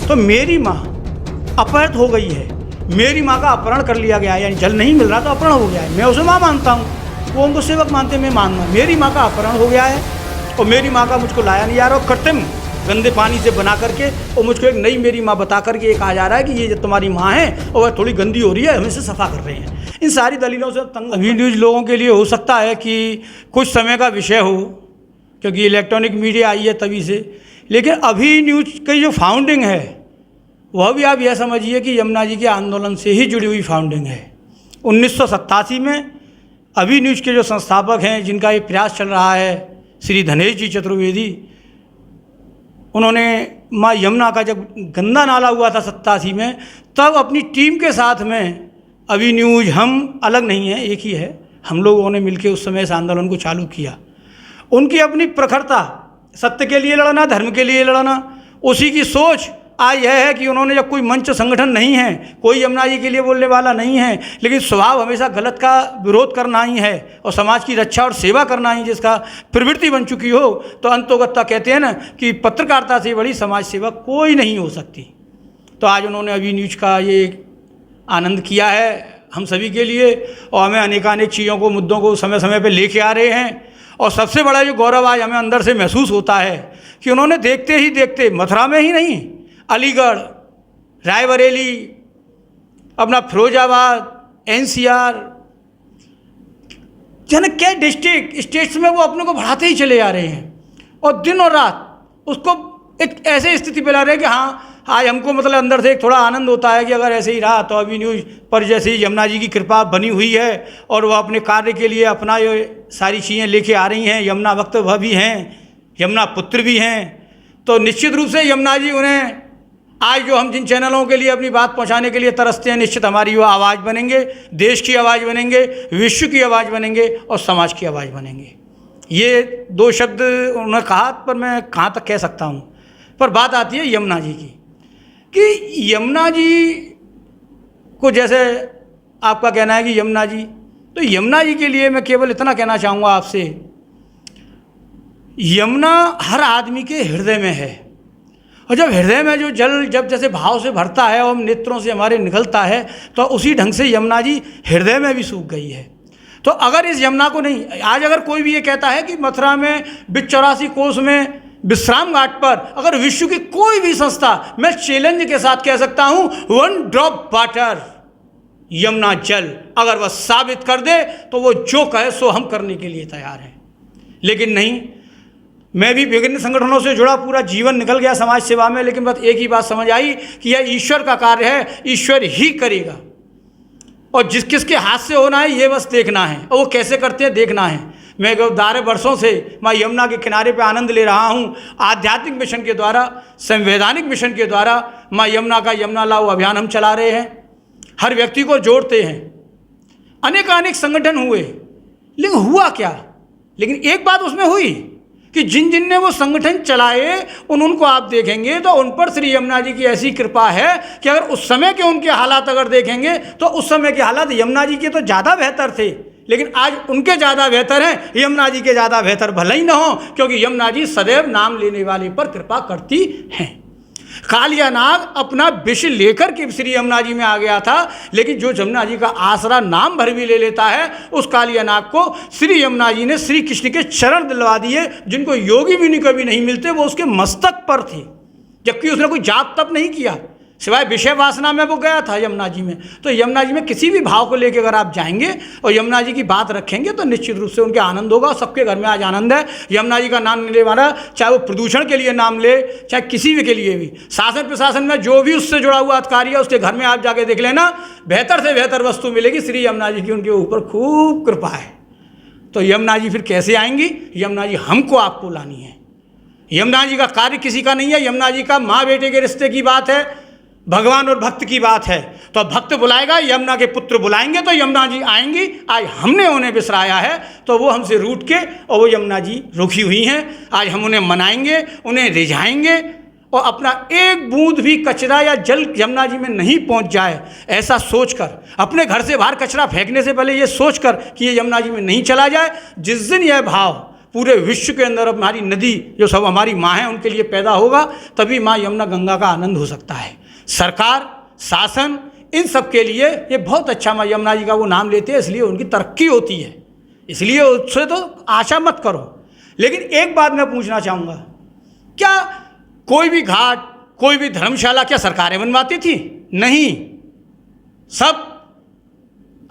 तो मेरी माँ अपहृत हो गई है, मेरी माँ का अपहरण कर लिया गया है, यानी जल नहीं मिल रहा तो अपहरण हो गया है, मैं उसे माँ मानता हूँ, वो उनको सेवक मानते, मैं मानना, मेरी माँ का अपहरण हो गया है और मेरी माँ का मुझको लाया नहीं जा रहा, और कृत्रिम गंदे पानी से बना करके और मुझको एक नई मेरी माँ बता करके ये कहा जा रहा है कि ये जो तुम्हारी माँ है और वह थोड़ी गंदी हो रही है, हमें से सफ़ा कर रहे हैं। इन सारी दलीलों से तंग अभी न्यूज़ लोगों के लिए हो सकता है कि कुछ समय का विषय हो, क्योंकि इलेक्ट्रॉनिक मीडिया आई है तभी से, लेकिन अभी न्यूज़ की जो फाउंडिंग है वह भी आप यह समझिए कि यमुना जी के आंदोलन से ही जुड़ी हुई फाउंडिंग है। 1987 में अभी न्यूज़ के जो संस्थापक हैं, जिनका ये प्रयास चल रहा है, श्री धनेश जी चतुर्वेदी, उन्होंने माँ यमुना का जब गंदा नाला हुआ था 87 में, तब अपनी टीम के साथ में अभी न्यूज़, हम अलग नहीं हैं, एक ही है, हम लोगों ने मिलकर उस समय इस आंदोलन को चालू किया। उनकी अपनी प्रखरता, सत्य के लिए लड़ना, धर्म के लिए लड़ना, उसी की सोच आज यह है कि उन्होंने जब कोई मंच संगठन नहीं है, कोई यमुना जी के लिए बोलने वाला नहीं है, लेकिन स्वभाव हमेशा गलत का विरोध करना ही है और समाज की रक्षा और सेवा करना ही जिसका प्रवृत्ति बन चुकी हो, तो अंतोगत्ता कहते हैं ना कि पत्रकारिता से बड़ी समाज सेवा कोई नहीं हो सकती। तो आज उन्होंने अभी न्यूज़ का ये आनंद किया है हम सभी के लिए, और हमें अनेकानेक चीज़ों को, मुद्दों को समय समय पर लेके आ रहे हैं। और सबसे बड़ा जो गौरव आज हमें अंदर से महसूस होता है कि उन्होंने देखते ही देखते, मथुरा में ही नहीं, अलीगढ़, रायबरेली, अपना फिरोजाबाद, NCR, जाने क्या डिस्ट्रिक्ट, स्टेट्स में वो अपने को बढ़ाते ही चले आ रहे हैं और दिन और रात उसको एक ऐसे स्थिति पे ला रहे हैं कि हाँ, आज हमको मतलब अंदर से एक थोड़ा आनंद होता है कि अगर ऐसे ही रहा तो अभी न्यूज़ पर जैसे ही यमुना जी की कृपा बनी हुई है और वह अपने कार्य के लिए अपना ये सारी चीज़ें लेके आ रही हैं, यमुना भक्त वह भी हैं, यमुना पुत्र भी हैं, तो निश्चित रूप से यमुना जी उन्हें आज जो हम जिन चैनलों के लिए अपनी बात पहुंचाने के लिए तरसते हैं, निश्चित हमारी वो आवाज़ बनेंगे, देश की आवाज़ बनेंगे, विश्व की आवाज़ बनेंगे और समाज की आवाज़ बनेंगे। ये दो शब्द उन्होंने कहा, पर मैं कहाँ तक कह सकता हूँ। पर बात आती है यमुना जी की, कि यमुना जी को, जैसे आपका कहना है कि यमुना जी, तो यमुना जी के लिए मैं केवल इतना कहना चाहूँगा आपसे, यमुना हर आदमी के हृदय में है, और जब हृदय में जो जल जब जैसे भाव से भरता है और नेत्रों से हमारे निकलता है, तो उसी ढंग से यमुना जी हृदय में भी सूख गई है। तो अगर इस यमुना को नहीं, आज अगर कोई भी ये कहता है कि मथुरा में 84 कोस में विश्राम घाट पर अगर विश्व की कोई भी संस्था, मैं चैलेंज के साथ कह सकता हूँ, 1 ड्रॉप वाटर, यमुना जल, अगर वह साबित कर दे तो वो जो कहे सो हम करने के लिए तैयार हैं। लेकिन नहीं, मैं भी विभिन्न संगठनों से जुड़ा पूरा जीवन निकल गया समाज सेवा में, लेकिन बस एक ही बात समझ आई कि यह ईश्वर का कार्य है, ईश्वर ही करेगा, और जिस किसके हाथ से होना है ये बस देखना है, और वो कैसे करते हैं देखना है। मैं 12 वर्षों से माँ यमुना के किनारे पे आनंद ले रहा हूँ, आध्यात्मिक मिशन के द्वारा, संवैधानिक मिशन के द्वारा माँ यमुना का यमुना लाओ अभियान हम चला रहे हैं, हर व्यक्ति को जोड़ते हैं, अनेकानेक संगठन हुए, लेकिन हुआ क्या? लेकिन एक बात उसमें हुई कि जिन जिन ने वो संगठन चलाए उनको आप देखेंगे तो उन पर श्री यमुना जी की ऐसी कृपा है कि अगर उस समय के उनके हालात अगर देखेंगे तो उस समय के हालात यमुना जी के तो ज़्यादा बेहतर थे, लेकिन आज उनके ज़्यादा बेहतर हैं, यमुना जी के ज़्यादा बेहतर भले ही न हो, क्योंकि यमुना जी सदैव नाम लेने वाले पर कृपा करती हैं। कालिया नाग अपना विष लेकर के श्री यमुना जी में आ गया था, लेकिन जो यमुना जी का आसरा नाम भर भी ले लेता है, उस कालिया नाग को श्री यमुना जी ने श्री कृष्ण के चरण दिलवा दिए, जिनको योगी मुनि कभी नहीं मिलते, वो उसके मस्तक पर थे, जबकि उसने कोई जाप तप नहीं किया, सिवाय विषय वासना में वो गया था यमुना जी में। तो यमुना जी में किसी भी भाव को लेकर अगर आप जाएंगे और यमुना जी की बात रखेंगे तो निश्चित रूप से उनके आनंद होगा। सबके घर में आज आनंद है, यमुना जी का नाम लेने वाला, चाहे वो प्रदूषण के लिए नाम ले, चाहे किसी भी के लिए भी, शासन प्रशासन में जो भी उससे जुड़ा हुआ अधिकारी है उसके घर में आप जाके देख लेना, बेहतर से बेहतर वस्तु मिलेगी। श्री यमुना जी की उनके ऊपर खूब कृपा है। तो यमुना जी फिर कैसे आएंगी? यमुना जी हमको आपको लानी है। यमुना जी का कार्य किसी का नहीं है, यमुना जी का माँ बेटे के रिश्ते की बात है, भगवान और भक्त की बात है। तो भक्त बुलाएगा, यमुना के पुत्र बुलाएंगे तो यमुना जी आएंगी। आज हमने उन्हें बिसराया है तो वो हमसे रूठ के, और वो यमुना जी रुकी हुई हैं। आज हम उन्हें मनाएंगे, उन्हें रिझाएंगे, और अपना एक बूंद भी कचरा या जल यमुना जी में नहीं पहुंच जाए ऐसा सोचकर, अपने घर से बाहर कचरा फेंकने से पहले ये सोचकर कि ये यमुना जी में नहीं चला जाए, जिस दिन यह भाव पूरे विश्व के अंदर हमारी नदी जो सब हमारी माँ हैं उनके लिए पैदा होगा, तभी माँ यमुना गंगा का आनंद हो सकता है। सरकार, शासन, इन सब के लिए ये बहुत अच्छा माँ यमुना जी का वो नाम लेते हैं, इसलिए उनकी तरक्की होती है, इसलिए उससे तो आशा मत करो। लेकिन एक बात मैं पूछना चाहूँगा, क्या कोई भी घाट, कोई भी धर्मशाला क्या सरकारें बनवाती थी? नहीं, सब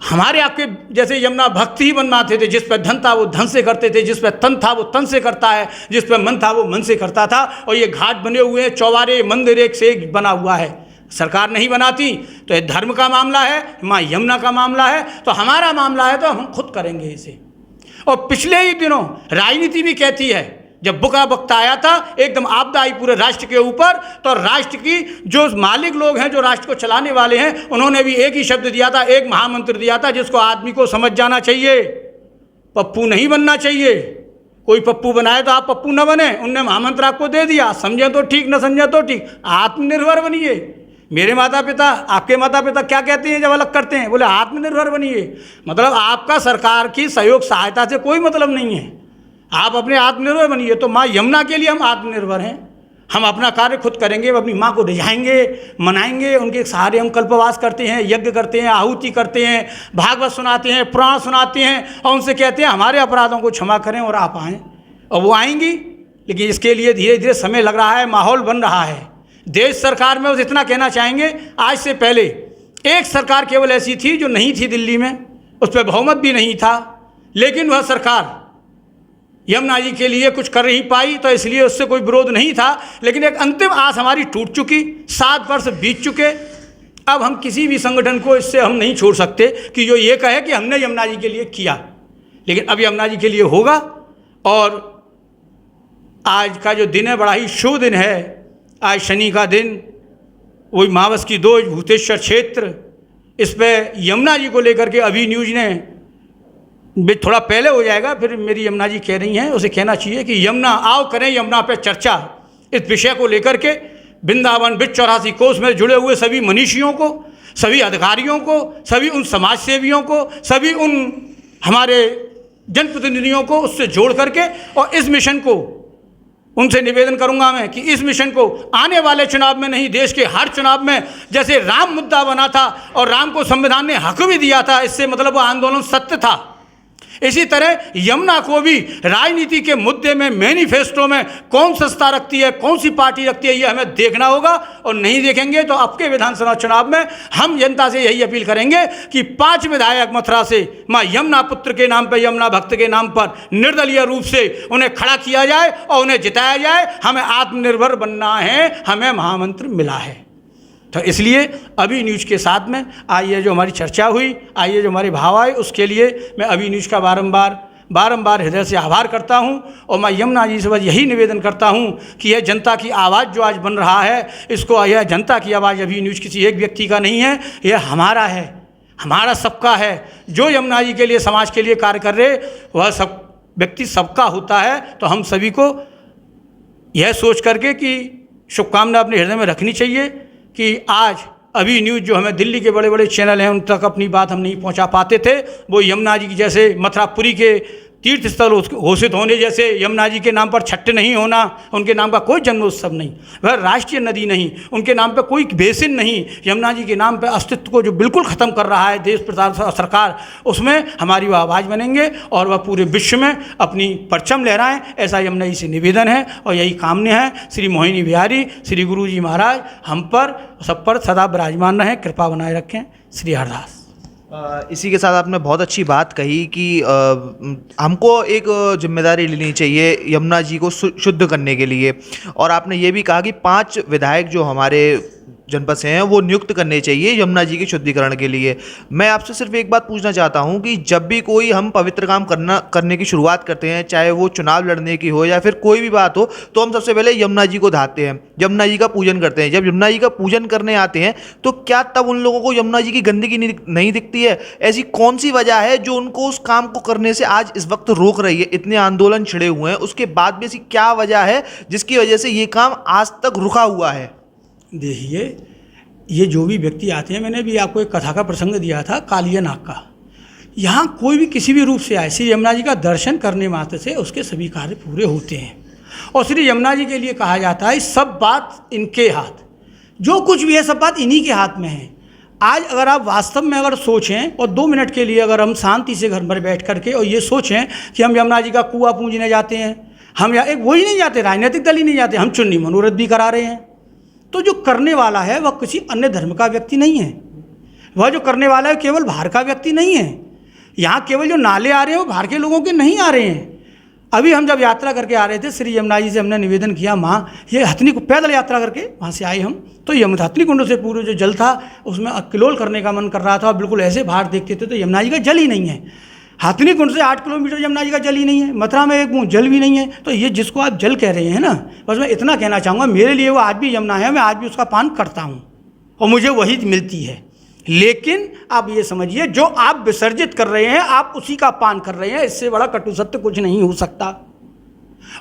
हमारे आपके जैसे यमुना भक्त ही बनवाते थे। जिस पर धन था वो धन से करते थे, जिस पर तन था वो तन से करता है, जिस पर मन था वो मन से करता था। और ये घाट बने हुए हैं, चौबारे मंदिर एक से एक बना हुआ है, सरकार नहीं बनाती। तो ये धर्म का मामला है, माँ यमुना का मामला है, तो हमारा मामला है, तो हम खुद करेंगे इसे। और पिछले ही दिनों राजनीति भी कहती है, जब बुरा वक्त आया था, एकदम आपदा आई पूरे राष्ट्र के ऊपर, तो राष्ट्र की जो मालिक लोग हैं, जो राष्ट्र को चलाने वाले हैं, उन्होंने भी एक ही शब्द दिया था, एक महामंत्र दिया था, जिसको आदमी को समझ जाना चाहिए, पप्पू नहीं बनना चाहिए। कोई पप्पू बनाए तो आप पप्पू न बने, उनने महामंत्र आपको दे दिया, समझे तो ठीक, न समझे तो ठीक, आत्मनिर्भर बनिए। मेरे माता पिता, आपके माता पिता क्या कहते हैं जब अलग करते हैं? बोले आत्मनिर्भर बनिए। मतलब आपका सरकार की सहयोग सहायता से कोई मतलब नहीं है, आप अपने आत्मनिर्भर बनिए। तो माँ यमुना के लिए हम आत्मनिर्भर हैं, हम अपना कार्य खुद करेंगे, अपनी माँ को रिझाएंगे, मनाएंगे, उनके सहारे हम कल्पवास करते हैं, यज्ञ करते हैं, आहुति करते हैं, भागवत सुनाते हैं, पुराण सुनाते हैं, और उनसे कहते हैं हमारे अपराधों को क्षमा करें और आप आएँ। और वो आएंगी, लेकिन इसके लिए धीरे धीरे समय लग रहा है, माहौल बन रहा है। देश सरकार में बस इतना कहना चाहेंगे, आज से पहले एक सरकार केवल ऐसी थी जो नहीं थी दिल्ली में, उस पर बहुमत भी नहीं था, लेकिन वह सरकार यमुना जी के लिए कुछ कर नहीं पाई, तो इसलिए उससे कोई विरोध नहीं था। लेकिन एक अंतिम आस हमारी टूट चुकी, 7 वर्ष बीत चुके। अब हम किसी भी संगठन को इससे हम नहीं छोड़ सकते कि जो ये कहे कि हमने यमुना जी के लिए किया, लेकिन अब यमुना जी के लिए होगा। और आज का जो दिन है बड़ा ही शुभ दिन है। आज शनि का दिन, वही मावस की दोष, भूतेश्वर क्षेत्र, इस पर यमुना जी को लेकर के अभी न्यूज ने थोड़ा पहले हो जाएगा, फिर मेरी यमुना जी कह रही हैं, उसे कहना चाहिए कि यमुना आओ करें यमुना पे चर्चा। इस विषय को लेकर के वृंदावन विश्व 84 कोष में जुड़े हुए सभी मनीषियों को, सभी अधिकारियों को, सभी उन समाज सेवियों को, सभी उन हमारे जनप्रतिनिधियों को उससे जोड़ करके, और इस मिशन को उनसे निवेदन करूंगा मैं कि इस मिशन को आने वाले चुनाव में नहीं, देश के हर चुनाव में, जैसे राम मुद्दा बना था और राम को संविधान ने हक भी दिया था, इससे मतलब वो आंदोलन सत्य था, इसी तरह यमुना को भी राजनीति के मुद्दे में, मैनिफेस्टो में कौन सत्ता रखती है, कौन सी पार्टी रखती है, ये हमें देखना होगा। और नहीं देखेंगे तो आपके विधानसभा चुनाव में हम जनता से यही अपील करेंगे कि 5 विधायक मथुरा से माँ यमुना पुत्र के नाम पर, यमुना भक्त के नाम पर निर्दलीय रूप से उन्हें खड़ा किया जाए और उन्हें जिताया जाए। हमें आत्मनिर्भर बनना है, हमें महामंत्र मिला है। तो इसलिए अभी न्यूज के साथ में आइए जो हमारी चर्चा हुई, आइए जो हमारे भाव आए, उसके लिए मैं अभी न्यूज का बारंबार हृदय से आभार करता हूं। और मैं यमुना जी से बस यही निवेदन करता हूं कि यह जनता की आवाज़ जो आज बन रहा है, इसको, यह जनता की आवाज़ अभी न्यूज किसी एक व्यक्ति का नहीं है, यह हमारा है, हमारा सबका है। जो यमुना जी के लिए, समाज के लिए कार्य कर रहे, वह सब व्यक्ति सबका होता है। तो हम सभी को यह सोच करके कि शुभकामना अपने हृदय में रखनी चाहिए कि आज अभी न्यूज़ जो हमें दिल्ली के बड़े बड़े चैनल हैं उन तक अपनी बात हम नहीं पहुंचा पाते थे, वो यमुना जी की जैसे मथुरापुरी के तीर्थ स्थल घोषित होने, जैसे यमुना जी के नाम पर छठ नहीं होना, उनके नाम का कोई जन्मोत्सव नहीं, वह राष्ट्रीय नदी नहीं, उनके नाम पर कोई बेसिन नहीं, यमुना जी के नाम पर अस्तित्व को जो बिल्कुल ख़त्म कर रहा है देश प्रचार सरकार, उसमें हमारी वह आवाज़ बनेंगे और वह पूरे विश्व में अपनी परचम लहराएं, ऐसा यमुना जी से निवेदन है और यही कामना है। श्री मोहिनी बिहारी, श्री गुरु जी महाराज हम पर, सब पर सदा विराजमान रहें, कृपा बनाए रखें। श्री हरदास। इसी के साथ आपने बहुत अच्छी बात कही कि हमको एक जिम्मेदारी लेनी चाहिए यमुना जी को शुद्ध करने के लिए, और आपने ये भी कहा कि 5 विधायक जो हमारे जनपद से हैं वो नियुक्त करने चाहिए यमुना जी के शुद्धिकरण के लिए। मैं आपसे सिर्फ एक बात पूछना चाहता हूं कि जब भी कोई हम पवित्र काम करने की शुरुआत करते हैं, चाहे वो चुनाव लड़ने की हो या फिर कोई भी बात हो, तो हम सबसे पहले यमुना जी को ध्याते हैं, यमुना जी का पूजन करते हैं। जब यमुना जी का पूजन करने आते हैं तो क्या तब उन लोगों को यमुना जी की गंदगी नहीं दिखती है? ऐसी कौन सी वजह है जो उनको उस काम को करने से आज इस वक्त रोक रही है? इतने आंदोलन छिड़े हुए हैं, उसके बाद भी ऐसी क्या वजह है जिसकी वजह से ये काम आज तक रुका हुआ है? देखिए, ये जो भी व्यक्ति आते हैं, मैंने भी आपको एक कथा का प्रसंग दिया था कालिया नाग का। यहाँ कोई भी किसी भी रूप से आए, श्री यमुना जी का दर्शन करने मात्र से उसके सभी कार्य पूरे होते हैं। और श्री यमुना जी के लिए कहा जाता है सब बात इनके हाथ, जो कुछ भी है सब बात इन्हीं के हाथ में है। आज अगर आप वास्तव में अगर सोचें और 2 मिनट के लिए अगर हम शांति से घर पर बैठ करके और ये सोचें कि हम यमुना जी का कुआं पूजने जाते हैं, हम या एक वही नहीं जाते, राजनीतिक दल ही नहीं जाते, हम चुन्नी मनोरथ भी करा रहे हैं, तो जो करने वाला है वह किसी अन्य धर्म का व्यक्ति नहीं है। वह जो करने वाला है केवल बाहर का व्यक्ति नहीं है। यहाँ केवल जो नाले आ रहे हैं वो बाहर के लोगों के नहीं आ रहे हैं। अभी हम जब यात्रा करके आ रहे थे, श्री यमुना जी से हमने निवेदन किया, माँ ये हथनी को पैदल यात्रा करके वहाँ से आए हम, तो हथनी कुंड से पूरे जो जल था उसमें किलोल करने का मन कर रहा था। बिल्कुल ऐसे बाहर देखते थे तो यमुना जी का जल ही नहीं है। हथनी कुंड से 8 किलोमीटर यमुना जी का जल ही नहीं है, मथुरा में एक बूंद जल भी नहीं है। तो ये जिसको आप जल कह रहे हैं ना, बस मैं इतना कहना चाहूँगा, मेरे लिए वो आज भी यमुना है, मैं आज भी उसका पान करता हूँ और मुझे वही मिलती है। लेकिन आप ये समझिए जो आप विसर्जित कर रहे हैं आप उसी का पान कर रहे हैं, इससे बड़ा कटु सत्य कुछ नहीं हो सकता।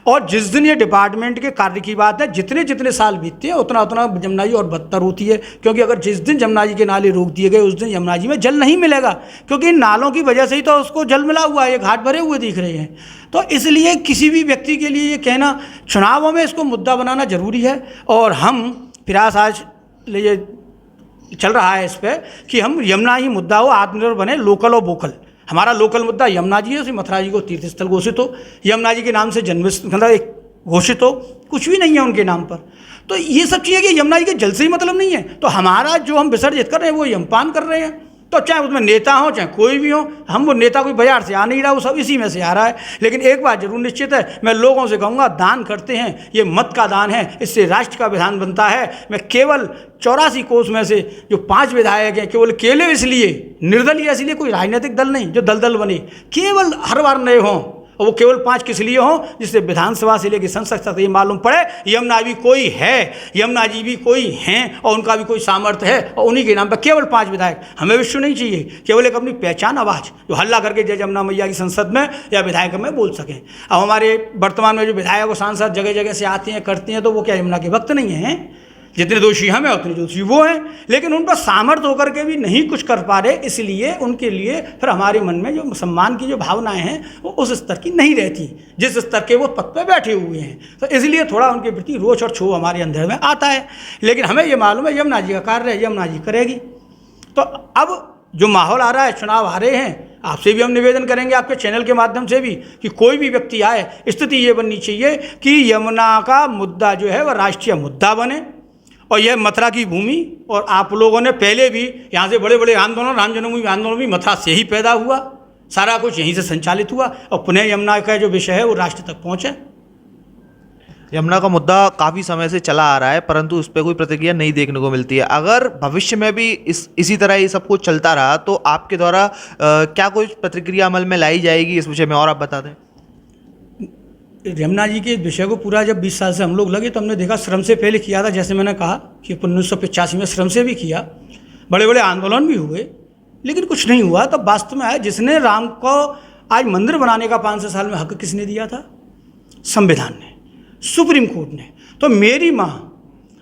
और जिस दिन ये डिपार्टमेंट के कार्य की बात है, जितने जितने साल बीतते हैं उतना उतना यमुना जी और बदतर होती है, क्योंकि अगर जिस दिन यमुना जी के नाले रोक दिए गए उस दिन यमुना जी में जल नहीं मिलेगा, क्योंकि इन नालों की वजह से ही तो उसको जल मिला हुआ है, ये घाट भरे हुए दिख रहे हैं। तो इसलिए किसी भी व्यक्ति के लिए ये कहना, चुनावों में इसको मुद्दा बनाना जरूरी है। और हम प्रयास आज ये चल रहा है इस पर कि हम यमुना ही मुद्दा हो, आत्मनिर्भर बने, लोकल और वोकल। हमारा लोकल मुद्दा यमुना जी है, उसी मथुरा जी को तीर्थ स्थल घोषित हो, यमुना जी के नाम से जन्म मतलब एक घोषित हो, कुछ भी नहीं है उनके नाम पर। तो ये सब चीज़ें कि यमुना जी के जल से ही मतलब नहीं है। तो हमारा जो हम विसर्जित कर रहे हैं वो यमपान कर रहे हैं, तो चाहे उसमें नेता हो चाहे कोई भी हो, हम वो नेता कोई बाजार से आ नहीं रहा, वो सब इसी में से आ रहा है। लेकिन एक बात जरूर निश्चित है, मैं लोगों से कहूँगा दान करते हैं, ये मत का दान है, इससे राष्ट्र का विधान बनता है। मैं केवल 84 कोष में से जो 5 विधायक हैं केवल केवल इसलिए निर्दलीय, इसलिए कोई राजनीतिक दल नहीं जो दल बने, केवल हर बार नए हों, और वो केवल 5 किस लिए हों, जिससे विधानसभा से लेकर संसद तक ये मालूम पड़े यमुना भी कोई है, यमुना जी भी कोई हैं और उनका भी कोई सामर्थ्य है, और उन्हीं के नाम पर केवल 5 विधायक। हमें विश्व नहीं चाहिए, केवल एक अपनी पहचान आवाज़ जो हल्ला करके जय यमुना मैया की संसद में या विधायक में बोल सकें। अब हमारे वर्तमान में जो विधायक और सांसद जगह जगह से आते हैं करते हैं, तो वो क्या यमुना के भक्त नहीं हैं? जितने दोषी हम हैं उतने दोषी वो हैं, लेकिन उन पर सामर्थ्य होकर के भी नहीं कुछ कर पा रहे, इसलिए उनके लिए फिर हमारे मन में जो सम्मान की जो भावनाएं हैं वो उस स्तर की नहीं रहती जिस स्तर के वो पद पे बैठे हुए हैं। तो इसलिए थोड़ा उनके प्रति रोष और क्षोभ हमारे अंदर में आता है। लेकिन हमें ये मालूम है यमुना जी का कार्य है, यमुना जी करेगी। तो अब जो माहौल आ रहा है, चुनाव आ रहे हैं, आपसे भी हम निवेदन करेंगे आपके चैनल के माध्यम से भी कि कोई भी व्यक्ति आए, स्थिति ये बननी चाहिए कि यमुना का मुद्दा जो है वह राष्ट्रीय मुद्दा बने। और यह मथुरा की भूमि, और आप लोगों ने पहले भी यहाँ से बड़े बड़े आंदोलन, राम जन्मभूमि आंदोलन भी मथुरा से ही पैदा हुआ, सारा कुछ यहीं से संचालित हुआ, और पुनः यमुना का जो विषय है वो राष्ट्र तक पहुँचे। यमुना का मुद्दा काफ़ी समय से चला आ रहा है, परंतु उस पर कोई प्रतिक्रिया नहीं देखने को मिलती है। अगर भविष्य में भी इसी तरह ये सब कुछ चलता रहा तो आपके द्वारा क्या कोई प्रतिक्रिया अमल में लाई जाएगी इस विषय में, और आप बता दें। यमुना जी के विषय को पूरा जब 20 साल से हम लोग लगे तो हमने देखा श्रम से पहले किया था, जैसे मैंने कहा कि 1985 में श्रम से भी किया, बड़े बड़े आंदोलन भी हुए, लेकिन कुछ नहीं हुआ। तब वास्तव में आया जिसने राम को आज मंदिर बनाने का 500 साल में हक किसने दिया था? संविधान ने, सुप्रीम कोर्ट ने। तो मेरी माँ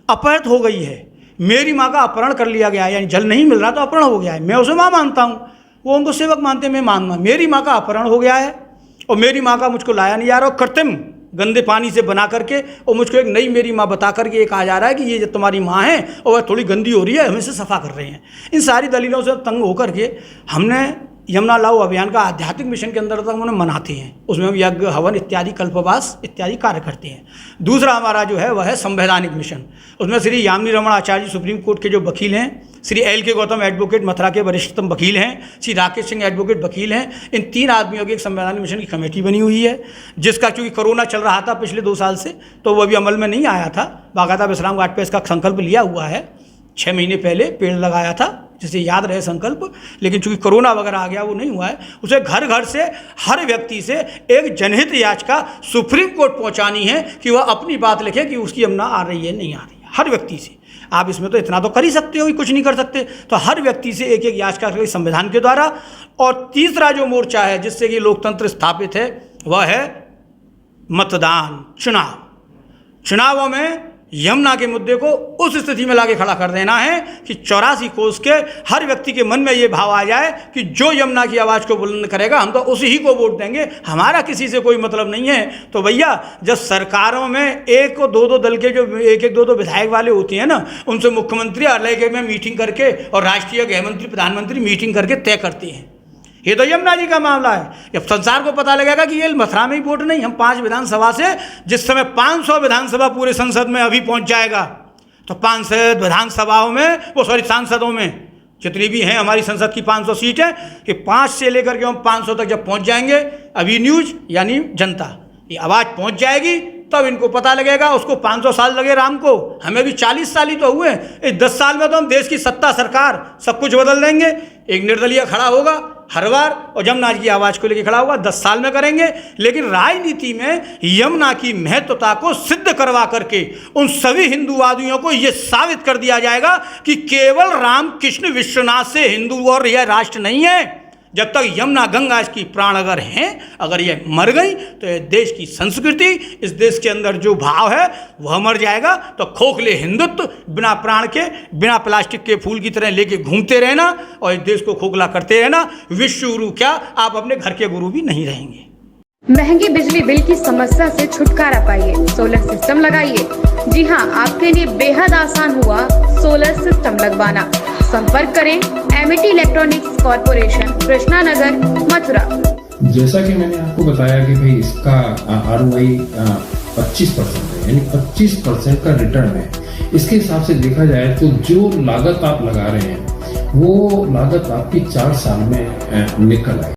अपहृत हो गई है, मेरी माँ का अपहरण कर लिया गया है, यानी जल नहीं मिल रहा तो अपहरण हो गया है, मैं उसे माँ मानता हूँ, वो उनको सेवक मानते हैं, मैं मानना। मेरी माँ का अपहरण हो गया है और मेरी माँ का मुझको लाया नहीं जा रहा, और कृत्रिम गंदे पानी से बना करके और मुझको एक नई मेरी माँ बता करके ये कहा जा रहा है कि ये जो तुम्हारी माँ है और वह थोड़ी गंदी हो रही है, हमें से सफ़ा कर रहे हैं। इन सारी दलीलों से तंग होकर के हमने यमुना लाओ अभियान का आध्यात्मिक मिशन के अंदर तक उन्हें मनाते हैं, उसमें हम यज्ञ हवन इत्यादि कल्पवास इत्यादि कार्य करते हैं। दूसरा हमारा जो है वह है संवैधानिक मिशन, उसमें श्री यामिनी रमण आचार्य सुप्रीम कोर्ट के जो वकील हैं, श्री एल.के. गौतम एडवोकेट मथुरा के वरिष्ठतम वकील हैं, श्री राकेश सिंह एडवोकेट वकील हैं, इन 3 आदमियों की एक संवैधानिक मिशन की कमेटी बनी हुई है, जिसका चूँकि कोरोना चल रहा था पिछले 2 साल से तो वह भी अमल में नहीं आया था। बाकायदा विश्राम घाट पर इसका संकल्प लिया हुआ है, 6 महीने पहले पेड़ लगाया था जिसे याद रहे संकल्प, लेकिन चूंकि कोरोना वगैरह आ गया वो नहीं हुआ है। उसे घर घर से हर व्यक्ति से एक जनहित याचिका सुप्रीम कोर्ट पहुंचानी है कि वह अपनी बात लिखे कि उसकी यमुना आ रही है नहीं आ रही है, हर व्यक्ति से। आप इसमें तो इतना तो कर ही सकते हो कि कुछ नहीं कर सकते, तो हर व्यक्ति से एक एक याचिका करें संविधान के द्वारा। और तीसरा जो मोर्चा है जिससे कि लोकतंत्र स्थापित है वह है मतदान, चुनाव। चुनावों में यमुना के मुद्दे को उस स्थिति में लाके खड़ा कर देना है कि 84 कोस के हर व्यक्ति के मन में ये भाव आ जाए कि जो यमुना की आवाज़ को बुलंद करेगा हम तो उसी ही को वोट देंगे, हमारा किसी से कोई मतलब नहीं है। तो भैया जब सरकारों में एक और दो दल के जो एक दो विधायक वाले होती हैं ना, उनसे मुख्यमंत्री अलग में मीटिंग करके और राष्ट्रीय गृहमंत्री प्रधानमंत्री मीटिंग करके तय करती हैं। ये तो यमुना जी का मामला है। जब संसार को पता लगेगा कि ये मथुरा में ही वोट नहीं, हम 5 विधानसभा से जिस समय 500 विधानसभा पूरे संसद में अभी पहुंच जाएगा, तो 500 विधानसभाओं में सांसदों में जितनी भी हैं हमारी संसद की 500 सीट है कि 5 से लेकर के हम 500 तक जब पहुंच जाएंगे, अभी न्यूज यानी जनता ये आवाज़ पहुंच जाएगी, तब इनको पता लगेगा। उसको 500 साल लगे राम को, हमें भी 40 साल ही तो हुए। इस 10 साल में तो हम देश की सत्ता सरकार सब कुछ बदल देंगे। एक निर्दलीय खड़ा होगा हर बार और यमुना जी की आवाज़ को लेकर खड़ा होगा, 10 साल में करेंगे। लेकिन राजनीति में यमुना की महत्वता को सिद्ध करवा करके उन सभी हिंदूवादियों को ये साबित कर दिया जाएगा कि केवल राम कृष्ण विश्वनाथ से हिंदू और यह राष्ट्र नहीं है। जब तक यमुना गंगा इसकी प्राण अगर हैं, अगर ये मर गई तो ये देश की संस्कृति, इस देश के अंदर जो भाव है वह मर जाएगा। तो खोखले हिंदुत्व बिना प्राण के, बिना प्लास्टिक के फूल की तरह लेके घूमते रहना और इस देश को खोखला करते रहना, विश्व गुरु क्या आप अपने घर के गुरु भी नहीं रहेंगे। महंगी बिजली बिल की समस्या से छुटकारा पाइए, सोलर सिस्टम लगाइए। जी हां, आपके लिए बेहद आसान हुआ सोलर सिस्टम लगवाना। संपर्क करें Amity electronics corporation, Krishna Nagar, Mathura. जैसा कि मैंने आपको बताया कि भाई इसका ROI 25% है, यानी 25% का रिटर्न है। इसके हिसाब से देखा जाए तो जो लागत आप लगा रहे हैं वो लागत आपकी 4 साल में निकल आए।